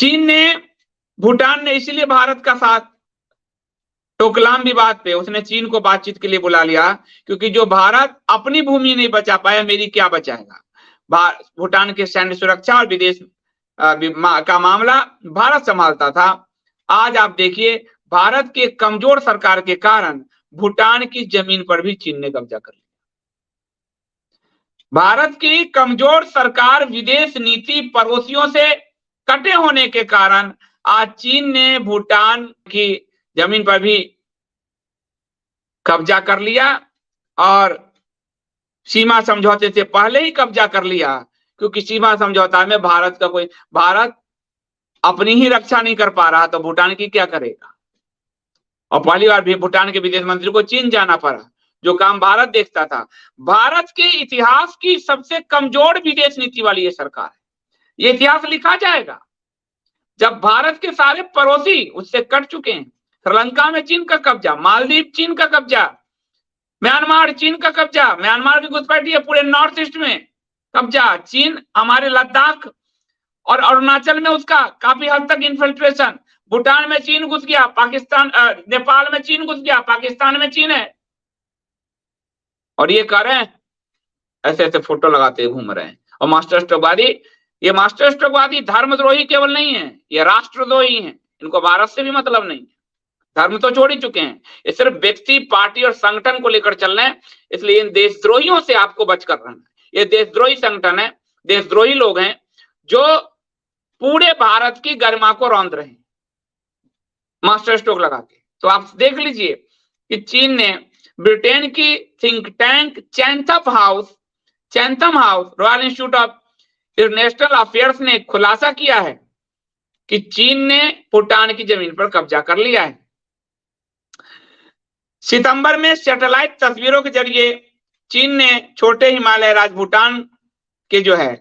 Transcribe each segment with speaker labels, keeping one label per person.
Speaker 1: चीन ने, भूटान ने इसीलिए भारत का साथ, डोकलाम विवाद पे उसने चीन को बातचीत के लिए बुला लिया, क्योंकि जो भारत अपनी भूमि नहीं बचा पाया, मेरी क्या बचाएगा। भूटान के सैन्य सुरक्षा और विदेश का मामला भारत संभालता था। आज आप देखिए, भारत के कमजोर सरकार के कारण भूटान की जमीन पर भी चीन ने कब्जा कर लिया। भारत की कमजोर सरकार, विदेश नीति, पड़ोसियों से कटे होने के कारण आज चीन ने भूटान की जमीन पर भी कब्जा कर लिया, और सीमा समझौते से पहले ही कब्जा कर लिया, क्योंकि सीमा समझौता में भारत अपनी ही रक्षा नहीं कर पा रहा, तो भूटान की क्या करेगा। और पहली बार भी भूटान के विदेश मंत्री को चीन जाना पड़ा, जो काम भारत देखता था। भारत के इतिहास की सबसे कमजोर विदेश नीति वाली ये सरकार है। ये इतिहास लिखा जाएगा जब भारत के सारे पड़ोसी उससे कट चुके हैं। श्रीलंका में चीन का कब्जा, मालदीव चीन का कब्जा, म्यांमार चीन का कब्जा, म्यांमार की घुसपैठी है पूरे नॉर्थ ईस्ट में कब्जा, चीन हमारे लद्दाख और अरुणाचल में उसका काफी हद तक इन्फिल्ट्रेशन, भूटान में चीन घुस गया, पाकिस्तान, नेपाल में चीन घुस गया, पाकिस्तान में चीन है। और ये कर रहे हैं, ऐसे ऐसे फोटो लगाते घूम रहे हैं। और मास्टर स्ट्रोकवादी, ये मास्टर स्ट्रोकवादी धर्मद्रोही केवल नहीं है, ये राष्ट्रद्रोही हैं। इनको भारत से भी मतलब नहीं, धर्म तो छोड़ ही चुके हैं, ये सिर्फ व्यक्ति, पार्टी और संगठन को लेकर चल रहे हैं। इसलिए इन देशद्रोहियों से आपको बचकर रहना है। ये देशद्रोही संगठन है, देशद्रोही लोग हैं जो पूरे भारत की गरिमा को रौंद रहे हैं मास्टर स्ट्रोक लगा के। तो आप देख लीजिए कि चीन ने ब्रिटेन की think tank Chatham House, Royal Institute of International Affairs ने खुलासा किया है कि चीन ने भूटान की जमीन पर कब्जा कर लिया है। सितंबर में सैटेलाइट तस्वीरों के जरिए चीन ने छोटे हिमालय राज्य भूटान के जो है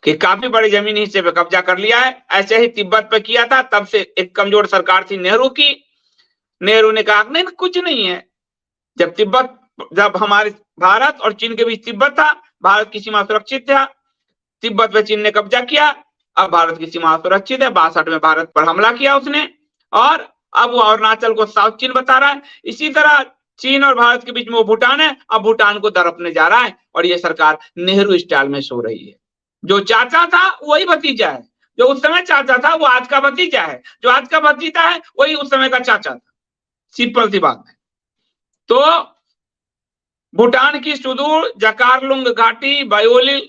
Speaker 1: कि काफी बड़े जमीनी हिस्से पे कब्जा कर लिया है। ऐसे ही तिब्बत पे किया था, तब से एक कमजोर सरकार थी नेहरू की। नेहरू ने कहा नहीं कुछ नहीं है। जब हमारे भारत और चीन के बीच तिब्बत था, भारत की सीमा सुरक्षित था, तिब्बत पे चीन ने कब्जा किया, अब भारत की सीमा सुरक्षित है। 62 में भारत पर हमला किया उसने, और अब वो अरुणाचल को साउथ चीन बता रहा है। इसी तरह चीन और भारत के बीच में वो भूटान है, अब भूटान को दरपने जा रहा है। और ये सरकार नेहरू स्टाइल में सो रही है। जो चाचा था वही भतीजा है, जो उस समय चाचा था वो आज का भतीजा है, जो आज का भतीजा है वही उस समय का चाचा था। सिंपल सी बात है। तो भूटान की सुदूर जकारलुंग घाटी, बायोली,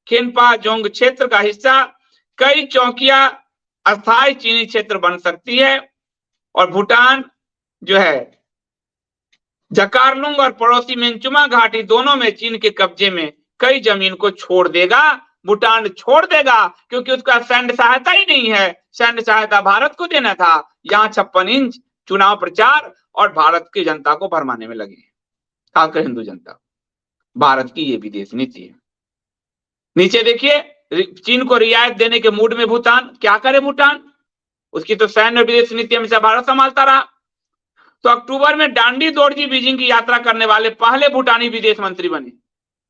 Speaker 1: खेनपा जोंग क्षेत्र का हिस्सा कई चौकिया अस्थायी चीनी क्षेत्र बन सकती है। और भूटान जो है जकारलुंग और पड़ोसी मेंचुमा घाटी दोनों में चीन के कब्जे में कई जमीन को छोड़ देगा, भूटान छोड़ देगा, क्योंकि उसका सैन्य सहायता ही नहीं है। सैन्य सहायता भारत को देना था। यहाँ 56 इंच चुनाव प्रचार और भारत की जनता को भरमाने में लगे, खासकर हिंदू जनता। भारत की ये विदेश नीति है। नीचे देखिए, चीन को रियायत देने के मूड में भूटान। क्या करे भूटान, उसकी तो सैन्य और विदेश नीति हमेशा भारत संभालता रहा। तो अक्टूबर में डांडी दोरजी बीजिंग की यात्रा करने वाले पहले भूटानी विदेश मंत्री बने।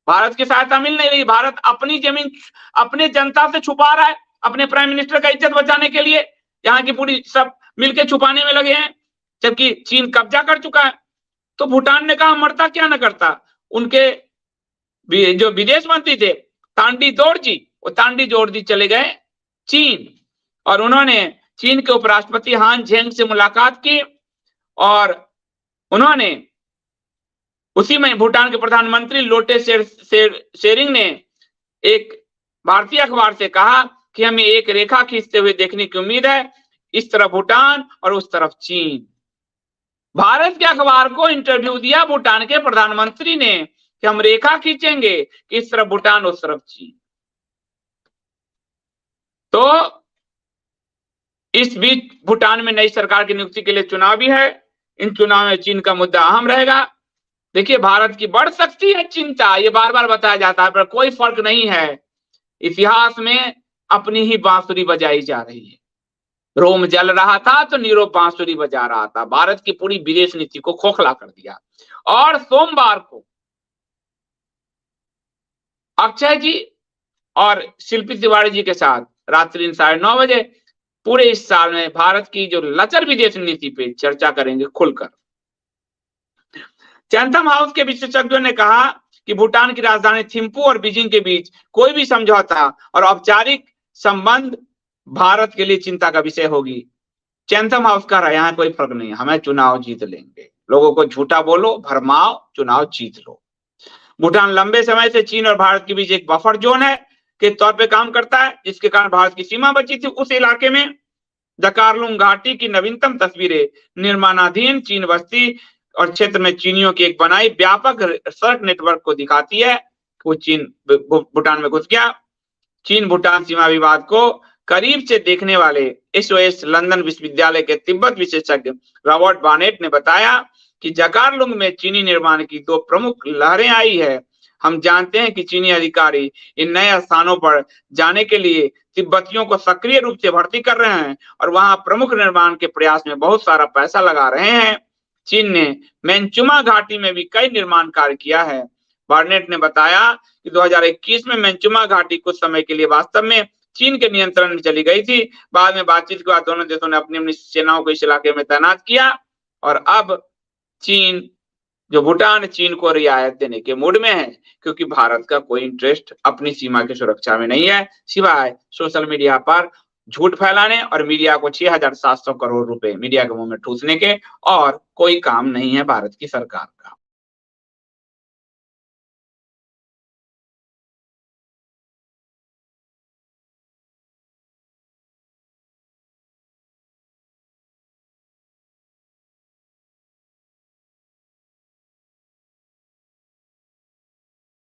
Speaker 1: भारत की सहायता मिल नहीं रही, भारत अपनी जमीन अपने जनता से छुपा रहा है, अपने प्राइम मिनिस्टर का इज्जत बचाने के लिए यहाँ की पूरी सब मिलकर छुपाने में लगे हैं, जबकि चीन कब्जा कर चुका है। तो भूटान ने कहा मरता क्या न करता। उनके जो विदेश मंत्री थे तांडी दोरजी, वो तांडी दोरजी चले गए चीन, और उन्होंने चीन के उपराष्ट्रपति हान झेंग से मुलाकात की। और उन्होंने उसी में भूटान के प्रधानमंत्री लोटे शेरिंग ने एक भारतीय अखबार से कहा कि हमें एक रेखा खींचते हुए देखने की उम्मीद है, इस तरफ भूटान और उस तरफ चीन। भारत के अखबार को इंटरव्यू दिया भूटान के प्रधानमंत्री ने कि हम रेखा खींचेंगे कि इस तरफ भूटान उस तरफ चीन। तो इस बीच भूटान में नई सरकार की नियुक्ति के लिए चुनाव भी है। इन चुनाव में चीन का मुद्दा अहम रहेगा। देखिए, भारत की बढ़ सकती है चिंता, ये बार बार बताया जाता है, पर कोई फर्क नहीं है। इतिहास में अपनी ही बांसुरी बजाई जा रही है। रोम जल रहा था तो नीरो बांसुरी बजा रहा था। भारत की पूरी विदेश नीति को खोखला कर दिया। और सोमवार को अक्षय जी और शिल्पी तिवारी जी के साथ रात्रि 9:30 बजे पूरे इस साल में भारत की जो लचर विदेश नीति पे चर्चा करेंगे खुलकर। चैथम हाउस के विशेषज्ञों ने कहा कि भूटान की राजधानी थिम्पू और बीजिंग के बीच कोई भी समझौता और औपचारिक संबंध भारत के लिए चिंता का विषय होगी। चैथम हाउस कह रहा है यहाँ कोई फर्क नहीं, हमें चुनाव जीत लेंगे, लोगों को झूठा बोलो, भरमाओ, चुनाव जीत लो। भूटान लंबे समय से चीन और भारत के बीच एक बफर जोन है के तौर पे काम करता है, जिसके कारण भारत की सीमा बची थी उस इलाके में। जकारलुंग घाटी की नवीनतम तस्वीरें निर्माणाधीन चीन बस्ती और क्षेत्र में चीनियों की एक बनाई व्यापक सड़क नेटवर्क को दिखाती है। वो चीन भूटान में घुस गया। चीन भूटान सीमा विवाद को करीब से देखने वाले एसओएस लंदन विश्वविद्यालय के तिब्बत विशेषज्ञ रॉबर्ट बार्नेट ने बताया कि जकारलुंग में चीनी निर्माण की 2 प्रमुख लहरें आई है। हम जानते हैं कि चीनी अधिकारी इन नए स्थानों पर जाने के लिए तिब्बतियों को सक्रिय रूप से भर्ती कर रहे हैं और वहां प्रमुख निर्माण के प्रयास में बहुत सारा पैसा लगा रहे हैं। चीन ने मेंचुमा घाटी में भी कई निर्माण कार्य किया है। बार्नेट ने बताया कि 2021 में मेंचुमा घाटी कुछ समय के लिए वास्तव में चीन के नियंत्रण में चली गई थी। बाद में बातचीत के बाद दोनों देशों ने अपनी अपनी सेनाओं को इस इलाके में तैनात किया और अब चीन जो भूटान चीन को रियायत देने के मूड में है, क्योंकि भारत का कोई इंटरेस्ट अपनी सीमा की सुरक्षा में नहीं है, सिवाय सोशल मीडिया पर झूठ फैलाने और मीडिया को 6,700 करोड़ रुपए मीडिया के मुंह में ठूसने के, और कोई काम नहीं है भारत की सरकार का।